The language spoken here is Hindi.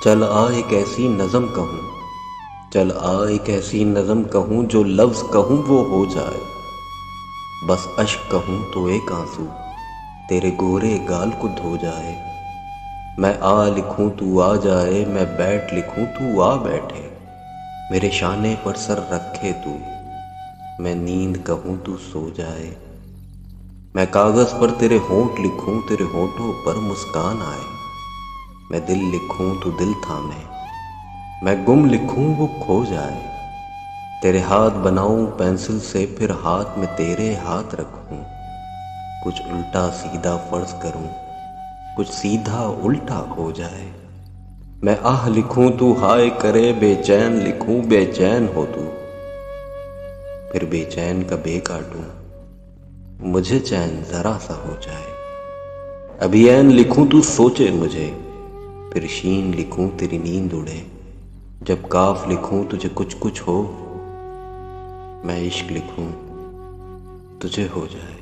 चल आ एक ऐसी नज़म कहूँ, चल आ एक ऐसी नज़म कहूँ, जो लफ्ज़ कहूँ वो हो जाए। बस अश्क कहूँ तो एक आंसू तेरे गोरे गाल को धो जाए। मैं आ लिखूँ तू आ जाए, मैं बैठ लिखूँ तू आ बैठे। मेरे शाने पर सर रखे तू, मैं नींद कहूँ तू सो जाए। मैं कागज़ पर तेरे होंठ लिखूँ, तेरे होंठों पर मुस्कान आए। मैं दिल लिखूँ तू दिल थामे, मैं गुम लिखूँ वो खो जाए। तेरे हाथ बनाऊँ पेंसिल से, फिर हाथ में तेरे हाथ रखूँ। कुछ उल्टा सीधा फर्ज करूँ, कुछ सीधा उल्टा हो जाए। मैं आह लिखूँ तू हाय करे, बेचैन लिखूँ बेचैन हो तू। फिर बेचैन का बे काटूँ, मुझे चैन जरा सा हो जाए। अभी ऐन लिखूँ तू सोचे मुझे, फिर शीन लिखूँ तेरी नींद उड़े। जब काफ लिखूँ तुझे कुछ कुछ हो, मैं इश्क लिखूँ तुझे हो जाए।